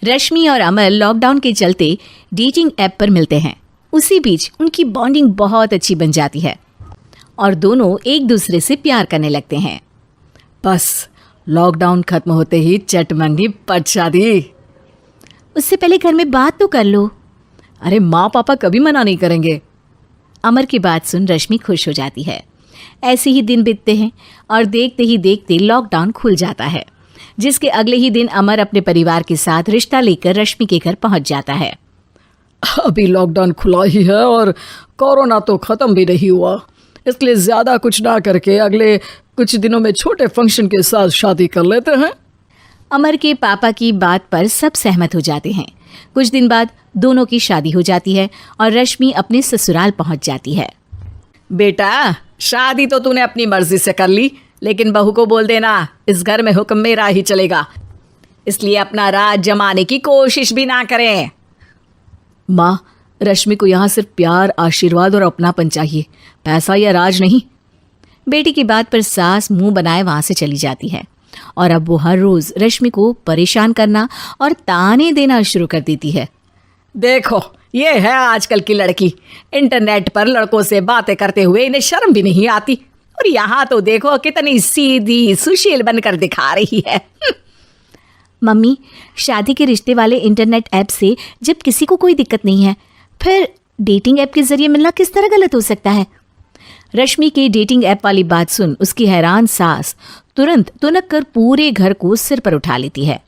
रश्मि और अमर लॉकडाउन के चलते डेटिंग ऐप पर मिलते हैं। उसी बीच उनकी बॉन्डिंग बहुत अच्छी बन जाती है और दोनों एक दूसरे से प्यार करने लगते हैं। बस लॉकडाउन खत्म होते ही चटमंगी पट शादी। उससे पहले घर में बात तो कर लो। अरे माँ पापा कभी मना नहीं करेंगे। अमर की बात सुन रश्मि खुश हो जाती है। ऐसे ही दिन बीतते हैं और देखते ही देखते लॉकडाउन खुल जाता है, जिसके अगले ही दिन अमर अपने परिवार के साथ रिश्ता लेकर रश्मि के घर पहुंच जाता है। अभी लॉकडाउन खुला ही है और कोरोना तो ख़त्म भी नहीं हुआ, इसलिए ज़्यादा कुछ ना करके अगले कुछ दिनों में छोटे फंक्शन के साथ शादी कर लेते हैं। अमर के पापा की बात पर सब सहमत हो जाते हैं। कुछ दिन बाद दोनों की शादी हो जाती है और रश्मि अपने ससुराल पहुंच जाती है। बेटा, शादी तो तूने अपनी मर्जी से कर ली, लेकिन बहू को बोल देना इस घर में हुक्म मेरा ही चलेगा, इसलिए अपना राज जमाने की कोशिश भी ना करें। माँ, रश्मि को यहाँ सिर्फ प्यार, आशीर्वाद और अपनापन चाहिए, पैसा या राज नहीं। बेटी की बात पर सास मुंह बनाए वहां से चली जाती है और अब वो हर रोज रश्मि को परेशान करना और ताने देना शुरू कर देती है। देखो, ये है आजकल की लड़की, इंटरनेट पर लड़कों से बातें करते हुए इन्हें शर्म भी नहीं आती, और यहाँ तो देखो कितनी सीधी सुशील बनकर दिखा रही है। मम्मी, शादी के रिश्ते वाले इंटरनेट ऐप से जब किसी को कोई दिक्कत नहीं है, फिर डेटिंग ऐप के जरिए मिलना किस तरह गलत हो सकता है? रश्मि के डेटिंग ऐप वाली बात सुन उसकी हैरान सास तुरंत तुनक कर पूरे घर को सिर पर उठा लेती है,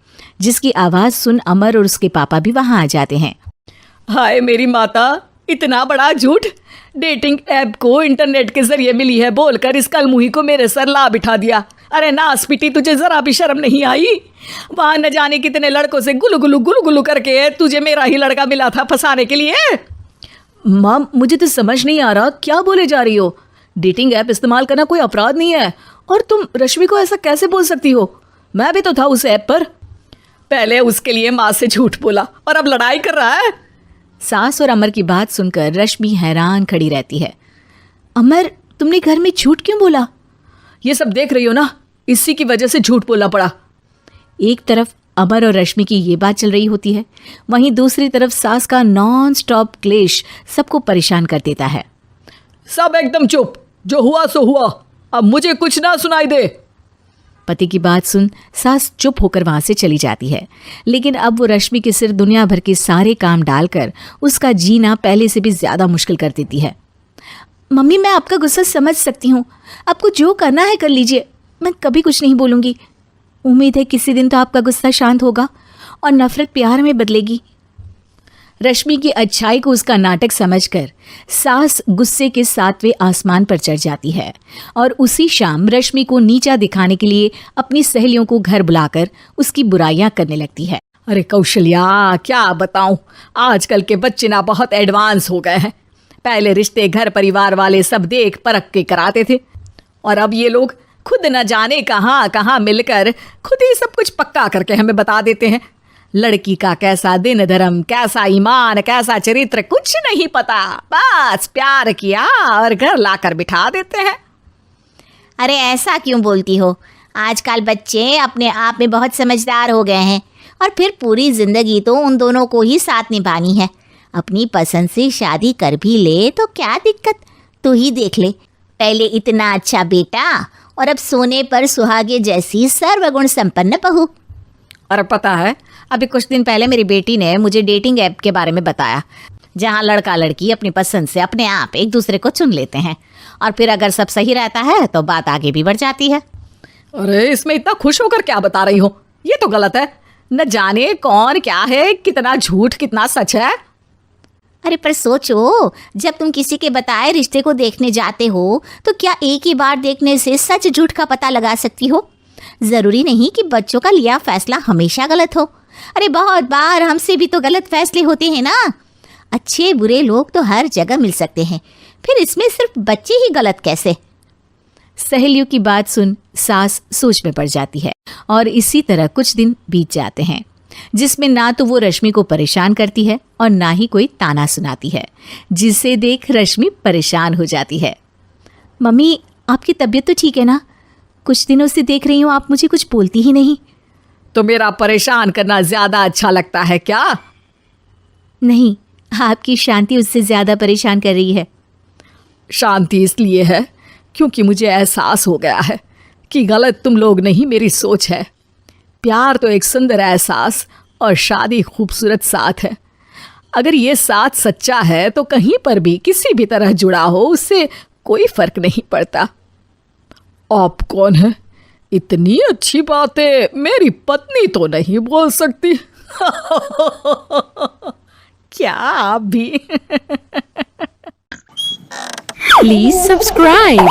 जिसकी आवाज सुन अमर और उसके पापा भी वहां आ जाते हैं। हाय मेरी माता, इतना बड़ा झूठ! डेटिंग ऐप को इंटरनेट के जरिए मिली है बोलकर इस कलमुही को मेरे सर ला बिठा दिया। अरे नास पिटी, तुझे जरा भी शर्म नहीं आई? वहां न जाने कितने लड़कों से गुलू गुलू करके तुझे मेरा ही लड़का मिला था फंसाने के लिए। मां, मुझे तो समझ नहीं आ रहा क्या बोले जा रही हो। डेटिंग ऐप इस्तेमाल करना कोई अपराध नहीं है, और तुम रश्मि को ऐसा कैसे बोल सकती हो? मैं भी तो था उस ऐप पर। पहले उसके लिए माँ से झूठ बोला और अब लड़ाई कर रहा है। सास और अमर की बात सुनकर रश्मि हैरान खड़ी रहती है। अमर, तुमने घर में झूठ क्यों बोला? ये सब देख रही हो ना, इसी की वजह से झूठ बोलना पड़ा। एक तरफ अमर और रश्मि की ये बात चल रही होती है, वहीं दूसरी तरफ सास का नॉन स्टॉप क्लेश सबको परेशान कर देता है। सब एकदम चुप, जो हुआ सो हुआ, अब मुझे कुछ ना सुनाई दे। पति की बात सुन सास चुप होकर वहां से चली जाती है, लेकिन अब वो रश्मि के सिर दुनिया भर के सारे काम डालकर उसका जीना पहले से भी ज्यादा मुश्किल कर देती है। मम्मी, मैं आपका गुस्सा समझ सकती हूँ, आपको जो करना है कर लीजिए, मैं कभी कुछ नहीं बोलूँगी। उम्मीद है किसी दिन तो आपका गुस्सा शांत होगा और नफरत प्यार में बदलेगी। रश्मि की अच्छाई को उसका नाटक समझकर सास गुस्से के 7वें आसमान पर चढ़ जाती है और उसी शाम रश्मि को नीचा दिखाने के लिए अपनी सहेलियों को घर बुलाकर उसकी बुराइयां करने लगती है। अरे कौशल्या, क्या बताऊं, आजकल के बच्चे ना बहुत एडवांस हो गए हैं। पहले रिश्ते घर परिवार वाले सब देख परख के कराते थे, और अब ये लोग खुद न जाने कहाँ कहाँ मिलकर खुद ही सब कुछ पक्का करके हमें बता देते हैं। लड़की का कैसा दिन धर्म, कैसा ईमान, कैसा चरित्र कुछ नहीं पता, बस प्यार किया और घर लाकर बिठा देते हैं। अरे ऐसा क्यों बोलती हो? आजकल बच्चे अपने आप में बहुत समझदार हो गए हैं, और फिर पूरी जिंदगी तो उन दोनों को ही साथ निभानी है। अपनी पसंद से शादी कर भी ले तो क्या दिक्कत? तू ही देख ले, पहले इतना अच्छा बेटा और अब सोने पर सुहागे जैसी सर्वगुण संपन्न बहू। और पता है, अभी कुछ दिन पहले मेरी बेटी ने मुझे डेटिंग ऐप के बारे में बताया, जहां लड़का लड़की अपनी पसंद से अपने आप एक दूसरे को चुन लेते हैं, और फिर अगर सब सही रहता है तो बात आगे भी बढ़ जाती है। अरे इसमें इतना खुश होकर क्या बता रही हो? ये तो गलत है। न जाने कौन क्या है, कितना झूठ कितना सच है। अरे पर सोचो, जब तुम किसी के बताए रिश्ते को देखने जाते हो तो क्या एक ही बार देखने से सच झूठ का पता लगा सकती हो? जरूरी नहीं कि बच्चों का लिया फैसला हमेशा गलत हो। अरे बहुत बार हमसे भी तो गलत फैसले होते हैं ना। अच्छे बुरे लोग तो हर जगह मिल सकते हैं, फिर इसमें सिर्फ बच्चे ही गलत कैसे? सहेलियों की बात सुन सास सोच में पड़ जाती है, और इसी तरह कुछ दिन बीत जाते हैं, जिसमें ना तो वो रश्मि को परेशान करती है और ना ही कोई ताना सुनाती है, जिसे देख रश्मि परेशान हो जाती है। मम्मी, आपकी तबीयत तो ठीक है ना? कुछ दिनों से देख रही हूँ आप मुझे कुछ बोलती ही नहीं। तो मेरा परेशान करना ज्यादा अच्छा लगता है क्या? नहीं, आपकी शांति उससे ज्यादा परेशान कर रही है। शांति इसलिए है क्योंकि मुझे एहसास हो गया है कि गलत तुम लोग नहीं, मेरी सोच है। प्यार तो एक सुंदर एहसास और शादी खूबसूरत साथ है। अगर ये साथ सच्चा है तो कहीं पर भी किसी भी तरह जुड़ा हो, उससे कोई फर्क नहीं पड़ता। आप कौन है? इतनी अच्छी बातें मेरी पत्नी तो नहीं बोल सकती। क्या आप भी? Please subscribe.